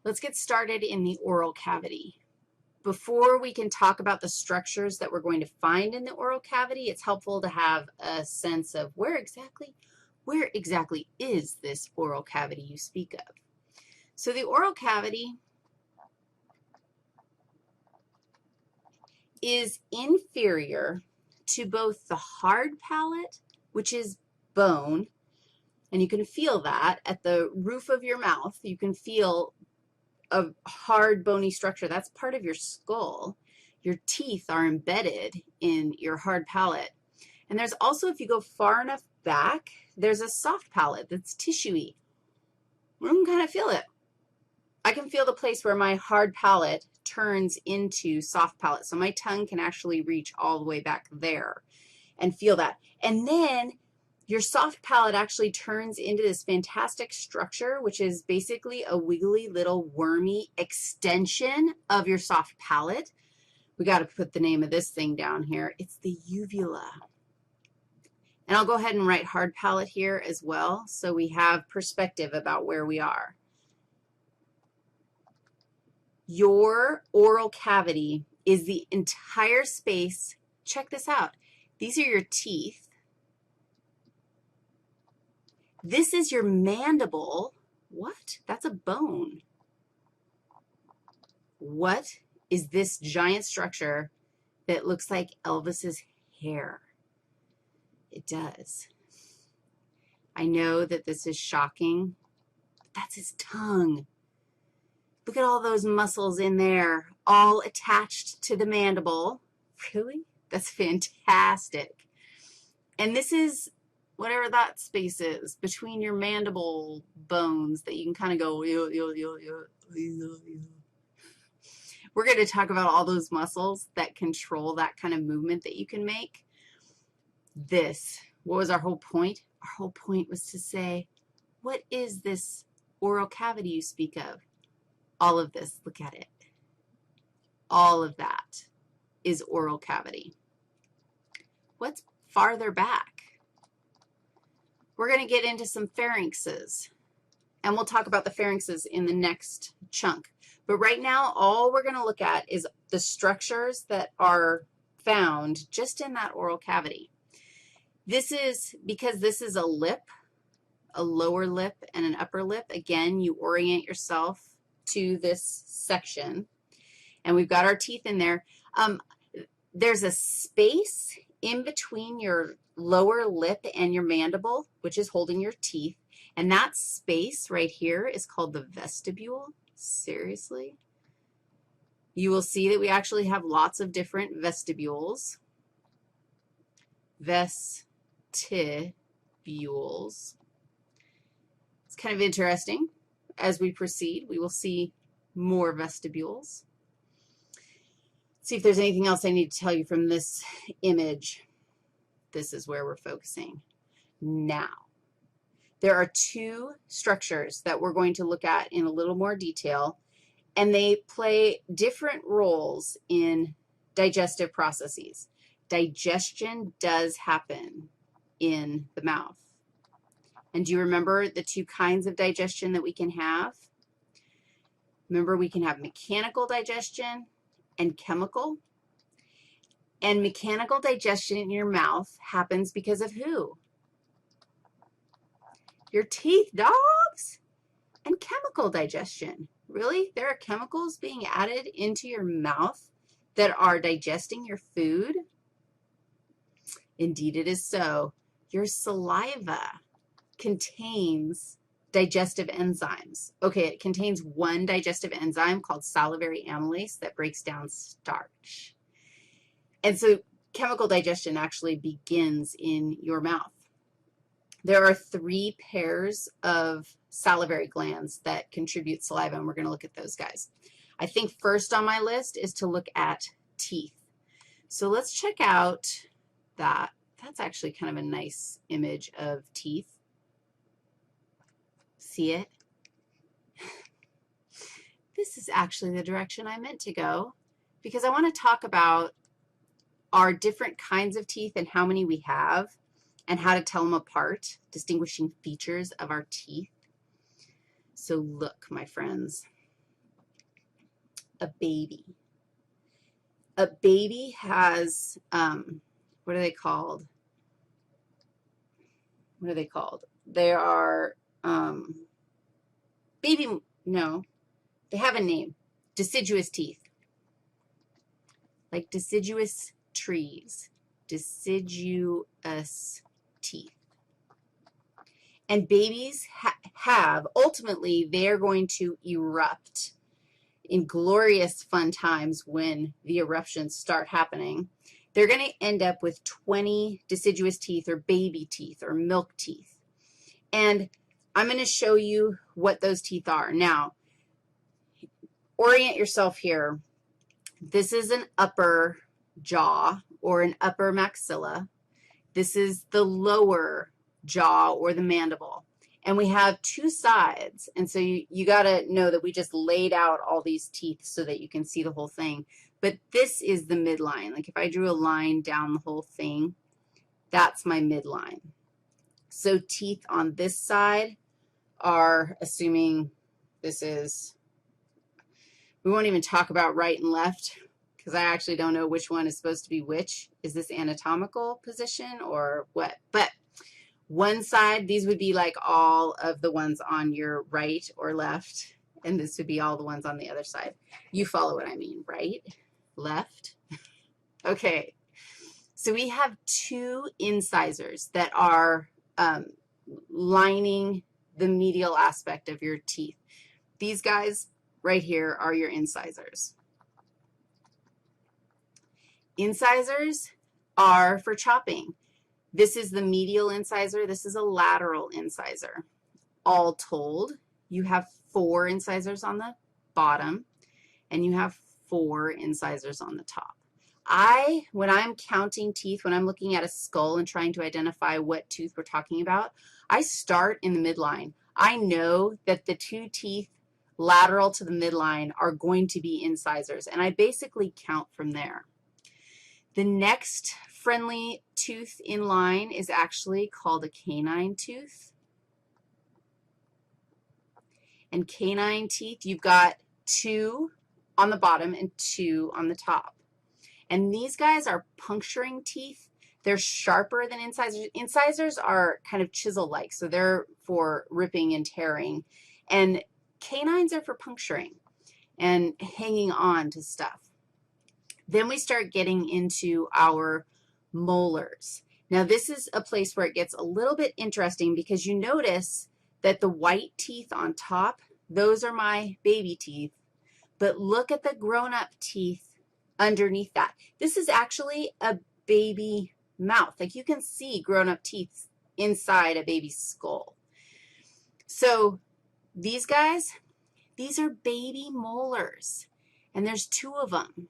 Let's get started in the oral cavity. Before we can talk about the structures that we're going to find in the oral cavity, it's helpful to have a sense of where exactly is this oral cavity you speak of. So the oral cavity is inferior to both the hard palate, which is bone, and you can feel that at the roof of your mouth. You can feel a hard, bony structure. That's part of your skull. Your teeth are embedded in your hard palate. And there's also, if you go far enough back, there's a soft palate that's tissuey. You can kind of feel it. I can feel the place where my hard palate turns into soft palate. So my tongue can actually reach all the way back there and feel that. And then your soft palate actually turns into this fantastic structure, which is basically a wiggly little wormy extension of your soft palate. We got to put the name of this thing down here. It's the uvula. And I'll go ahead and write hard palate here as well so we have perspective about where we are. Your oral cavity is the entire space. Check this out. These are your teeth. This is your mandible. What? That's a bone. What is this giant structure that looks like Elvis's hair? It does. I know that this is shocking, but that's his tongue. Look at all those muscles in there, all attached to the mandible. Really? That's fantastic. And this is whatever that space is between your mandible bones that you can kind of go, We're going to talk about all those muscles that control that kind of movement that you can make. What was our whole point? Our whole point was to say, what is this oral cavity you speak of? All of this, look at it. All of that is oral cavity. What's farther back? We're going to get into some pharynxes, and we'll talk about the pharynxes in the next chunk. But right now, all we're going to look at is the structures that are found just in that oral cavity. This is because this is a lip, a lower lip, and an upper lip. Again, you orient yourself to this section, and we've got our teeth in there. There's a space in between your lower lip and your mandible, which is holding your teeth, and that space right here is called the vestibule. Seriously? You will see that we actually have lots of different vestibules. Vestibules. It's kind of interesting. As we proceed, we will see more vestibules. See if there's anything else I need to tell you from this image. This is where we're focusing. Now, there are two structures that we're going to look at in a little more detail, and they play different roles in digestive processes. Digestion does happen in the mouth. And do you remember the two kinds of digestion that we can have? Remember, we can have mechanical digestion and chemical. And mechanical digestion in your mouth happens because of who? Your teeth, dogs. And chemical digestion. Really? There are chemicals being added into your mouth that are digesting your food? Indeed, it is so. Your saliva contains digestive enzymes. Okay, it contains one digestive enzyme called salivary amylase that breaks down starch. And so chemical digestion actually begins in your mouth. There are 3 pairs of salivary glands that contribute saliva, and we're going to look at those guys. I think first on my list is to look at teeth. So let's check out that. That's actually kind of a nice image of teeth. See it? This is actually the direction I meant to go because I want to talk about our different kinds of teeth and how many we have and how to tell them apart, distinguishing features of our teeth. So look, my friends, a baby. A baby has, what are they called? What are they called? They are, no, they have a name, deciduous teeth, like deciduous trees, deciduous teeth. And babies have, ultimately, they're going to erupt in glorious fun times when the eruptions start happening. They're going to end up with 20 deciduous teeth or baby teeth or milk teeth. And I'm going to show you what those teeth are. Now, orient yourself here. This is an upper jaw or an upper maxilla. This is the lower jaw or the mandible. And we have two sides, and so you got to know that we just laid out all these teeth so that you can see the whole thing. But this is the midline. Like if I drew a line down the whole thing, that's my midline. So teeth on this side are, assuming this is, we won't even talk about right and left because I actually don't know which one is supposed to be which. Is this anatomical position or what? But one side, these would be like all of the ones on your right or left, and this would be all the ones on the other side. You follow what I mean, right? Left? Okay. So we have two incisors that are lining the medial aspect of your teeth. These guys right here are your incisors. Incisors are for chopping. This is the medial incisor. This is a lateral incisor. All told, you have 4 incisors on the bottom, and you have 4 incisors on the top. When I'm counting teeth, when I'm looking at a skull and trying to identify what tooth we're talking about, I start in the midline. I know that the 2 teeth lateral to the midline are going to be incisors, and I basically count from there. The next friendly tooth in line is actually called a canine tooth. And canine teeth, you've got 2 on the bottom and 2 on the top. And these guys are puncturing teeth. They're sharper than incisors. Incisors are kind of chisel-like, so they're for ripping and tearing. And canines are for puncturing and hanging on to stuff. Then we start getting into our molars. Now, this is a place where it gets a little bit interesting because you notice that the white teeth on top, those are my baby teeth. But look at the grown-up teeth underneath that. This is actually a baby mouth. Like you can see grown-up teeth inside a baby's skull. So these guys, these are baby molars, and there's 2 of them.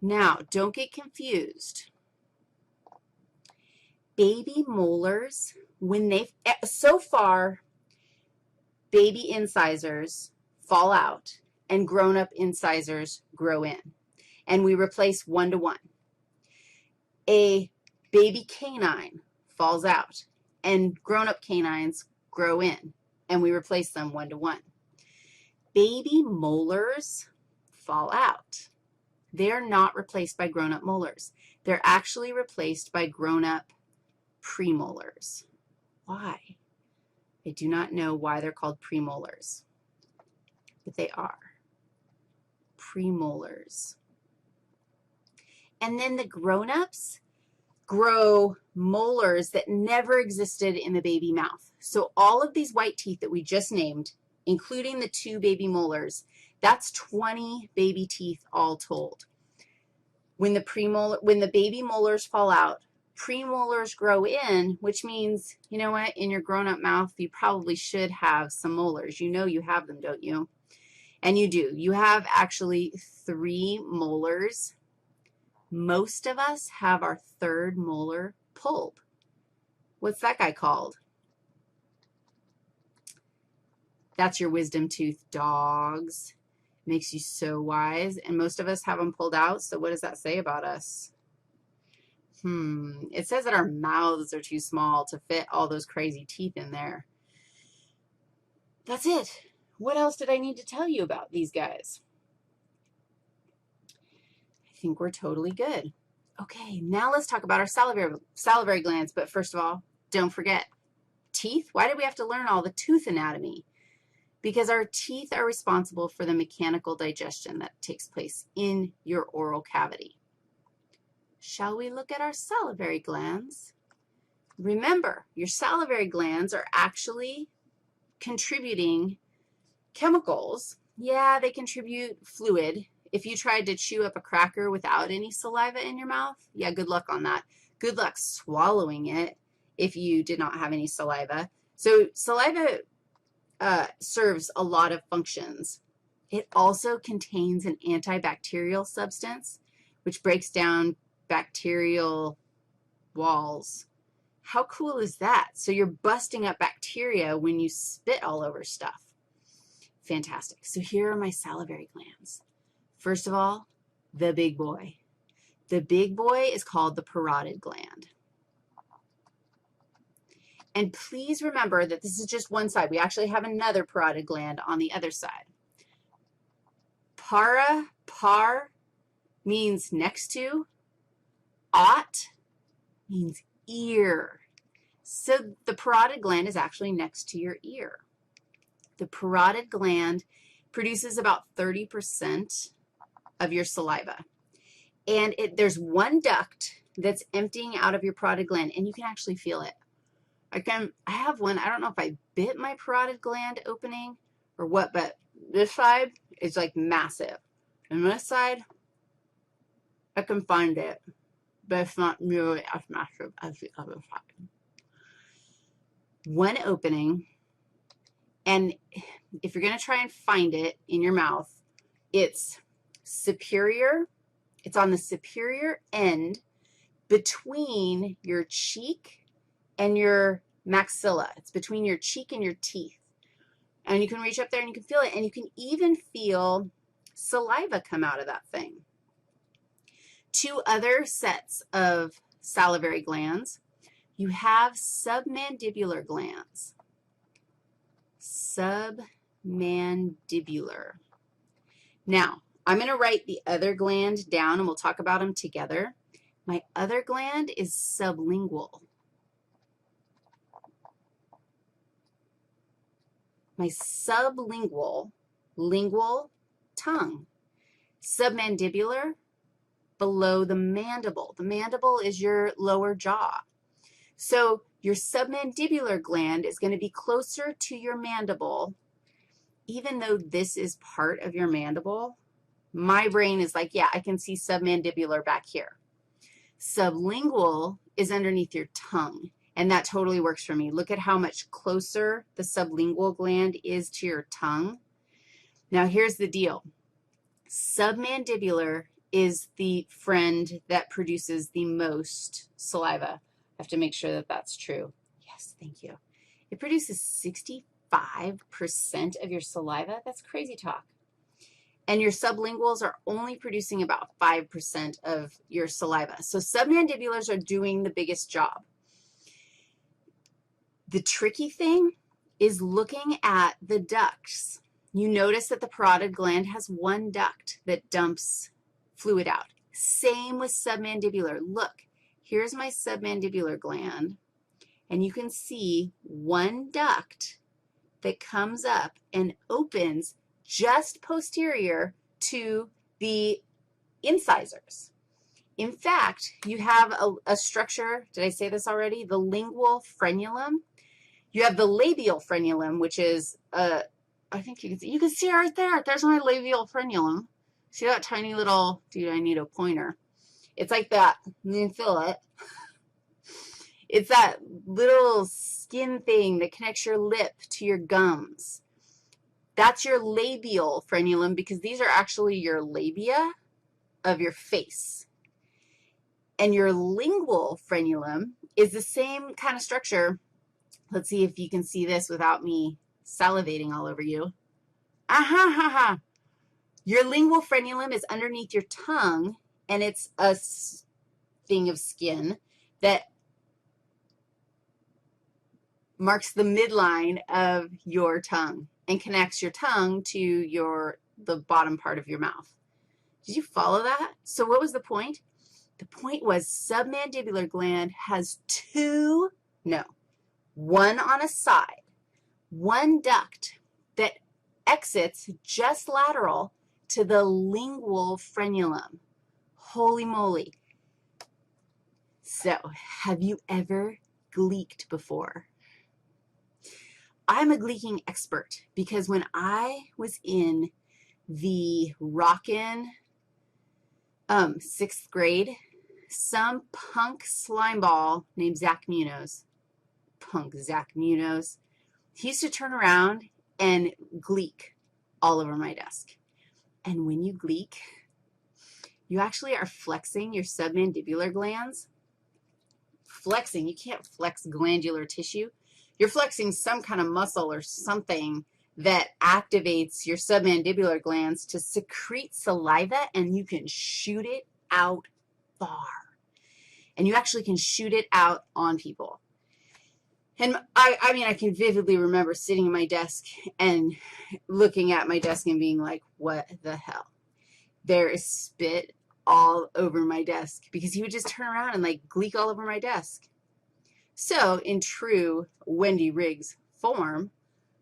Now, don't get confused. Baby molars, so far, baby incisors fall out and grown-up incisors grow in, and we replace 1 to 1. A baby canine falls out, and grown-up canines grow in, and we replace them 1 to 1. Baby molars fall out. They're not replaced by grown-up molars. They're actually replaced by grown-up premolars. Why? I do not know why they're called premolars, but they are premolars. And then the grown-ups grow molars that never existed in the baby mouth. So all of these white teeth that we just named, including the 2 baby molars, that's 20 baby teeth all told. When the baby molars fall out, premolars grow in, which means, you know what, in your grown-up mouth, you probably should have some molars. You know you have them, don't you? And you do. You have actually 3 molars. Most of us have our 3rd molar pulled. What's that guy called? That's your wisdom tooth, dogs. Makes you so wise, and most of us have them pulled out, so what does that say about us? It says that our mouths are too small to fit all those crazy teeth in there. That's it. What else did I need to tell you about these guys? think we're totally good. Okay, now let's talk about our salivary glands, but first of all, don't forget teeth. Why do we have to learn all the tooth anatomy? Because our teeth are responsible for the mechanical digestion that takes place in your oral cavity. Shall we look at our salivary glands? Remember, your salivary glands are actually contributing chemicals. Yeah, they contribute fluid. If you tried to chew up a cracker without any saliva in your mouth, yeah, good luck on that. Good luck swallowing it if you did not have any saliva. So saliva serves a lot of functions. It also contains an antibacterial substance, which breaks down bacterial walls. How cool is that? So you're busting up bacteria when you spit all over stuff. Fantastic. So here are my salivary glands. First of all, the big boy. The big boy is called the parotid gland. And please remember that this is just one side. We actually have another parotid gland on the other side. Par means next to. Ot means ear. So the parotid gland is actually next to your ear. The parotid gland produces about 30% of your saliva. And there's one duct that's emptying out of your parotid gland, and you can actually feel it. I have one. I don't know if I bit my parotid gland opening or what, but this side is like massive. And this side, I can find it, but it's not nearly as massive as the other side. One opening, and if you're going to try and find it in your mouth, it's superior. It's on the superior end between your cheek and your maxilla. It's between your cheek and your teeth. And you can reach up there and you can feel it, and you can even feel saliva come out of that thing. Two other sets of salivary glands. You have submandibular glands. Submandibular. Now, I'm going to write the other gland down, and we'll talk about them together. My other gland is sublingual. My sublingual, lingual, tongue. Submandibular, below the mandible. The mandible is your lower jaw. So your submandibular gland is going to be closer to your mandible. Even though this is part of your mandible, my brain is like, yeah, I can see submandibular back here. Sublingual is underneath your tongue, and that totally works for me. Look at how much closer the sublingual gland is to your tongue. Now, here's the deal. Submandibular is the friend that produces the most saliva. I have to make sure that that's true. Yes, thank you. It produces 65% of your saliva. That's crazy talk. And your sublinguals are only producing about 5% of your saliva. So submandibulars are doing the biggest job. The tricky thing is looking at the ducts. You notice that the parotid gland has one duct that dumps fluid out. Same with submandibular. Look, here's my submandibular gland, and you can see one duct that comes up and opens just posterior to the incisors. In fact, you have a structure, did I say this already? The lingual frenulum. You have the labial frenulum, which is, I think you can see right there. There's my labial frenulum. See that tiny little, dude, I need a pointer. It's like that. You can feel it. It's that little skin thing that connects your lip to your gums. That's your labial frenulum because these are actually your labia of your face. And your lingual frenulum is the same kind of structure. Let's see if you can see this without me salivating all over you. Aha. Your lingual frenulum is underneath your tongue, and it's a thing of skin that marks the midline of your tongue and connects your tongue to the bottom part of your mouth. Did you follow that? So what was the point? The point was submandibular gland has one on a side, one duct that exits just lateral to the lingual frenulum. Holy moly. So, have you ever gleeked before? I'm a gleeking expert because when I was in the rockin' 6th grade, some punk slimeball named Zach Munoz, he used to turn around and gleek all over my desk. And when you gleek, you actually are flexing your submandibular glands. Flexing, you can't flex glandular tissue. You're flexing some kind of muscle or something that activates your submandibular glands to secrete saliva, and you can shoot it out far. And you actually can shoot it out on people. And I mean, I can vividly remember sitting at my desk and looking at my desk and being like, what the hell? There is spit all over my desk because he would just turn around and like gleek all over my desk. So in true Wendy Riggs form,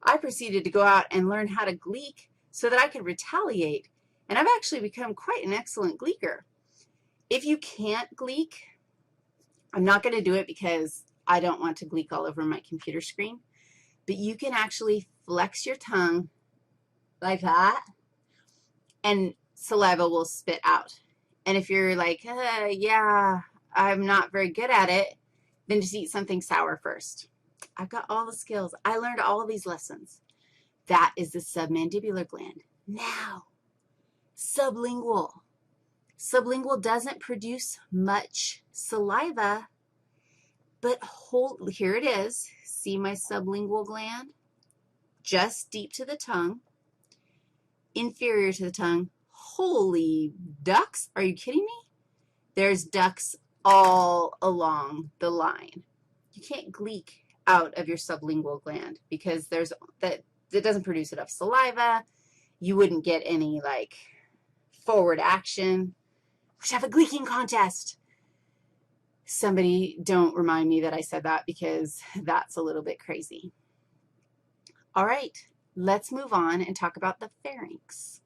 I proceeded to go out and learn how to gleek so that I could retaliate. And I've actually become quite an excellent gleeker. If you can't gleek, I'm not going to do it because I don't want to gleek all over my computer screen, but you can actually flex your tongue like that, and saliva will spit out. And if you're like, yeah, I'm not very good at it, then just eat something sour first. I've got all the skills. I learned all of these lessons. That is the submandibular gland. Now, sublingual. Sublingual doesn't produce much saliva, but here it is. See my sublingual gland? Just deep to the tongue, inferior to the tongue. Holy ducks, are you kidding me? There's ducts all along the line. You can't gleek out of your sublingual gland because it doesn't produce enough saliva. You wouldn't get any like forward action. We should have a gleeking contest. Somebody don't remind me that I said that because that's a little bit crazy. All right, let's move on and talk about the pharynx.